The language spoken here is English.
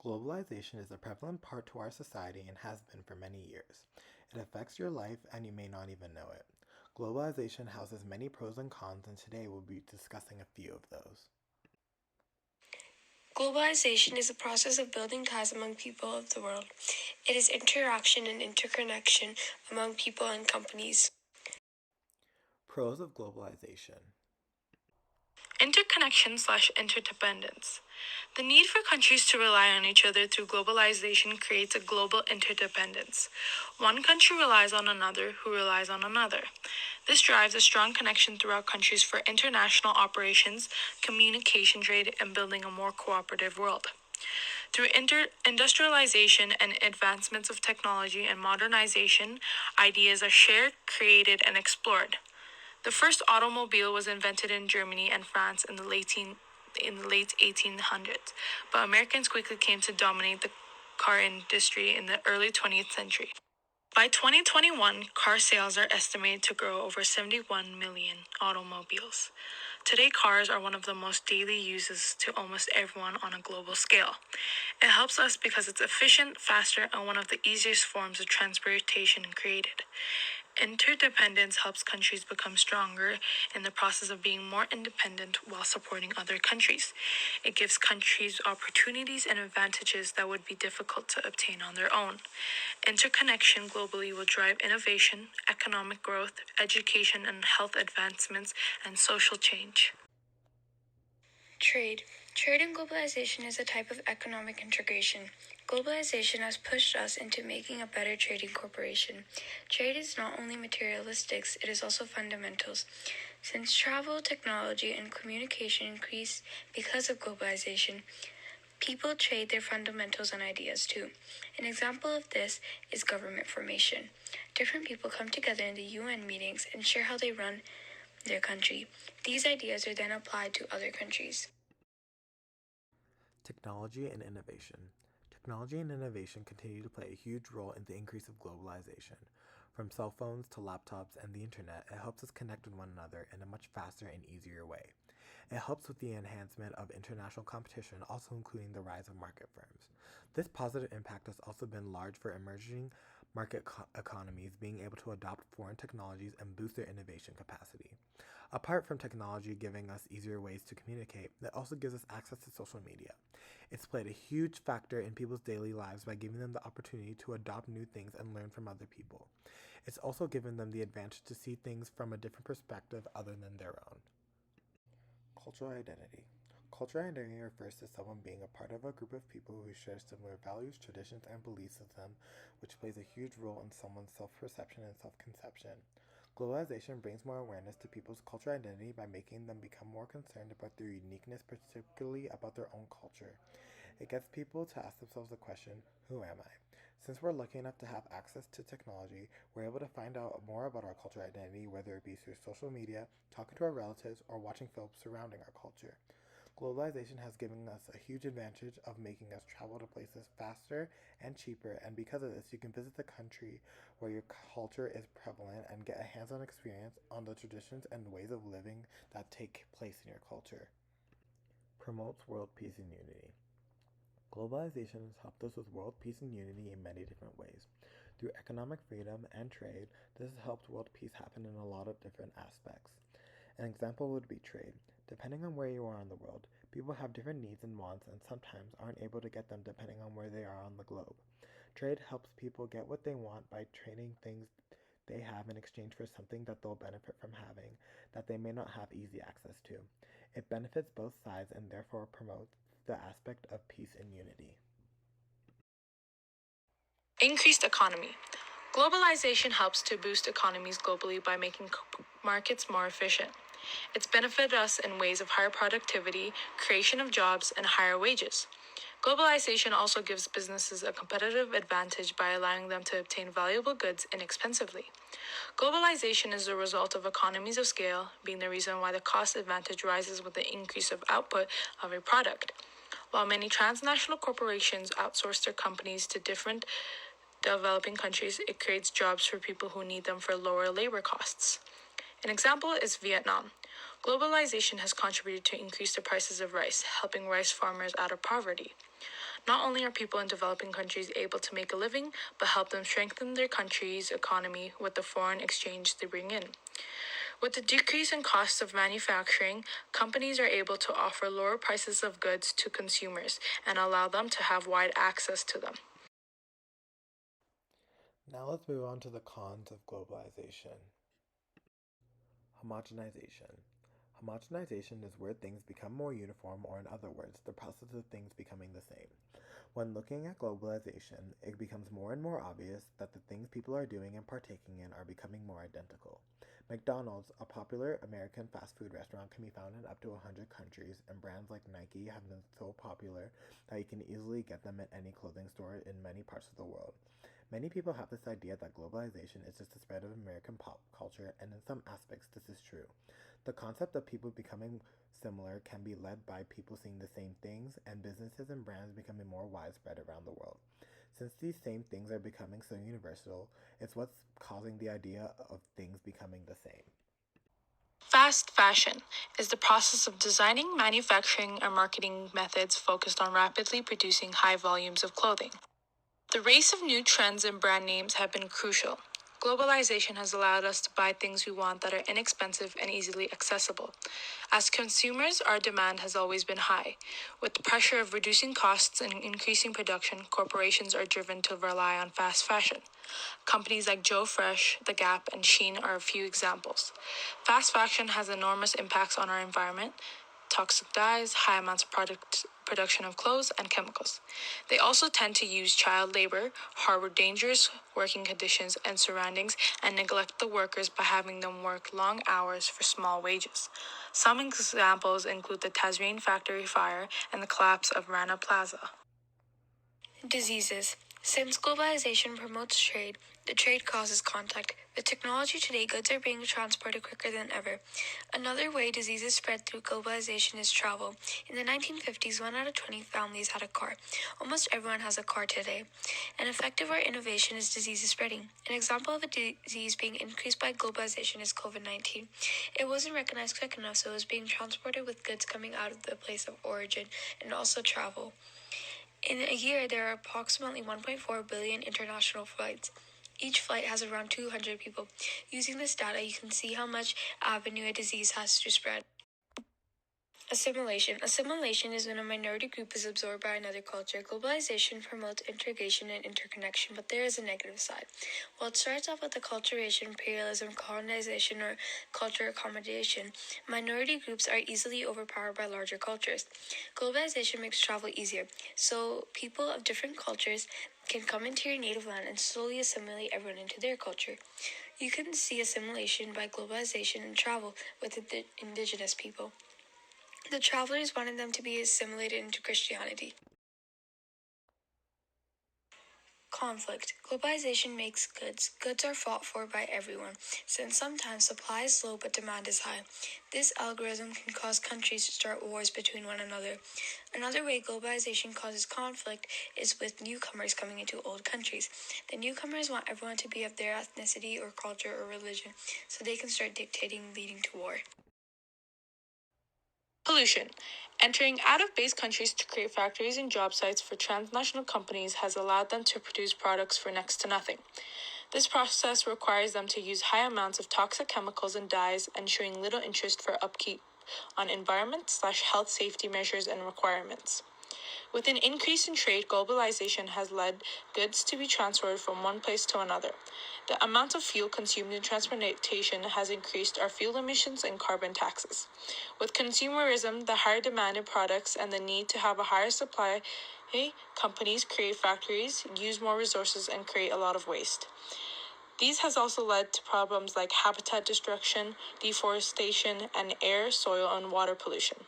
Globalization is a prevalent part to our society and has been for many years. It affects your life and you may not even know it. Globalization houses many pros and cons, and today we'll be discussing a few of those. Globalization is the process of building ties among people of the world. It is interaction and interconnection among people and companies. Pros of globalization. Interconnection/interdependence. The need for countries to rely on each other through globalization creates a global interdependence. One country relies on another, who relies on another. This drives a strong connection throughout countries for international operations, communication, trade, and building a more cooperative world. Through industrialization and advancements of technology and modernization, ideas are shared, created, and explored. The first automobile was invented in Germany and France in the late 1800s, but Americans quickly came to dominate the car industry in the early 20th century. By 2021, car sales are estimated to grow over 71 million automobiles. Today, cars are one of the most daily uses to almost everyone on a global scale. It helps us because it's efficient, faster, and one of the easiest forms of transportation created. Interdependence helps countries become stronger in the process of being more independent while supporting other countries. It gives countries opportunities and advantages that would be difficult to obtain on their own. Interconnection globally will drive innovation, economic growth, education and health advancements, and social change. Trade. Trade and globalization is a type of economic integration. Globalization has pushed us into making a better trading corporation. Trade is not only materialistics, it is also fundamentals. Since travel, technology, and communication increase because of globalization, people trade their fundamentals and ideas too. An example of this is government formation. Different people come together in the UN meetings and share how they run their country. These ideas are then applied to other countries. Technology and innovation. Technology and innovation continue to play a huge role in the increase of globalization. From cell phones to laptops and the internet, it helps us connect with one another in a much faster and easier way. It helps with the enhancement of international competition, also including the rise of market firms. This positive impact has also been large for emerging market economies being able to adopt foreign technologies and boost their innovation capacity. Apart from technology giving us easier ways to communicate, it also gives us access to social media. It's played a huge factor in people's daily lives by giving them the opportunity to adopt new things and learn from other people. It's also given them the advantage to see things from a different perspective other than their own. Cultural identity. Cultural identity refers to someone being a part of a group of people who share similar values, traditions, and beliefs as them, which plays a huge role in someone's self-perception and self-conception. Globalization brings more awareness to people's cultural identity by making them become more concerned about their uniqueness, particularly about their own culture. It gets people to ask themselves the question, who am I? Since we're lucky enough to have access to technology, we're able to find out more about our cultural identity, whether it be through social media, talking to our relatives, or watching films surrounding our culture. Globalization has given us a huge advantage of making us travel to places faster and cheaper, and because of this, you can visit the country where your culture is prevalent and get a hands-on experience on the traditions and ways of living that take place in your culture. Promotes world peace and unity. Globalization has helped us with world peace and unity in many different ways. Through economic freedom and trade, this has helped world peace happen in a lot of different aspects. An example would be trade. Depending on where you are in the world, people have different needs and wants and sometimes aren't able to get them depending on where they are on the globe. Trade helps people get what they want by trading things they have in exchange for something that they'll benefit from having that they may not have easy access to. It benefits both sides and therefore promotes the aspect of peace and unity. Increased economy. Globalization helps to boost economies globally by making markets more efficient. It's benefited us in ways of higher productivity, creation of jobs, and higher wages. Globalization also gives businesses a competitive advantage by allowing them to obtain valuable goods inexpensively. Globalization is the result of economies of scale, being the reason why the cost advantage rises with the increase of output of a product. While many transnational corporations outsource their companies to different developing countries, it creates jobs for people who need them for lower labor costs. An example is Vietnam. Globalization has contributed to increase the prices of rice, helping rice farmers out of poverty. Not only are people in developing countries able to make a living, but help them strengthen their country's economy with the foreign exchange they bring in. With the decrease in costs of manufacturing, companies are able to offer lower prices of goods to consumers and allow them to have wide access to them. Now let's move on to the cons of globalization. Homogenization. Homogenization is where things become more uniform, or in other words, the process of things becoming the same. When looking at globalization, it becomes more and more obvious that the things people are doing and partaking in are becoming more identical. McDonald's, a popular American fast food restaurant, can be found in up to 100 countries, and brands like Nike have been so popular that you can easily get them at any clothing store in many parts of the world. Many people have this idea that globalization is just the spread of American pop culture, and in some aspects, this is true. The concept of people becoming similar can be led by people seeing the same things and businesses and brands becoming more widespread around the world. Since these same things are becoming so universal, it's what's causing the idea of things becoming the same. Fast fashion is the process of designing, manufacturing, and marketing methods focused on rapidly producing high volumes of clothing. The rise of new trends and brand names have been crucial. Globalization has allowed us to buy things we want that are inexpensive and easily accessible. As consumers, our demand has always been high. With the pressure of reducing costs and increasing production, corporations are driven to rely on fast fashion. Companies like Joe Fresh, The Gap, and Shein are a few examples. Fast fashion has enormous impacts on our environment: toxic dyes, high amounts of production of clothes, and chemicals. They also tend to use child labor, harbor dangerous working conditions and surroundings, and neglect the workers by having them work long hours for small wages. Some examples include the Tasmanian factory fire and the collapse of Rana Plaza. Diseases. Since globalization promotes trade, the trade causes contact. With technology today, goods are being transported quicker than ever. Another way diseases spread through globalization is travel. In the 1950s, 1 out of 20 families had a car. Almost everyone has a car today. An effect of our innovation is diseases spreading. An example of a disease being increased by globalization is COVID-19. It wasn't recognized quick enough, so it was being transported with goods coming out of the place of origin and also travel. In a year, there are approximately 1.4 billion international flights. Each flight has around 200 people. Using this data, you can see how much avenue a disease has to spread. Assimilation. Assimilation is when a minority group is absorbed by another culture. Globalization promotes integration and interconnection, but there is a negative side. While it starts off with acculturation, imperialism, colonization, or cultural accommodation, minority groups are easily overpowered by larger cultures. Globalization makes travel easier, so people of different cultures can come into your native land and slowly assimilate everyone into their culture. You can see assimilation by globalization and travel with the indigenous people. The travelers wanted them to be assimilated into Christianity. Conflict. Globalization makes goods. Goods are fought for by everyone, since sometimes supply is low but demand is high. This algorithm can cause countries to start wars between one another. Another way globalization causes conflict is with newcomers coming into old countries. The newcomers want everyone to be of their ethnicity or culture or religion, so they can start dictating, leading to war. Pollution. Entering out of base countries to create factories and job sites for transnational companies has allowed them to produce products for next to nothing. This process requires them to use high amounts of toxic chemicals and dyes and showing little interest for upkeep on environment/health safety measures and requirements. With an increase in trade, globalization has led goods to be transferred from one place to another. The amount of fuel consumed in transportation has increased our fuel emissions and carbon taxes. With consumerism, the higher demanded products, and the need to have a higher supply, companies create factories, use more resources, and create a lot of waste. These has also led to problems like habitat destruction, deforestation, and air, soil, and water pollution.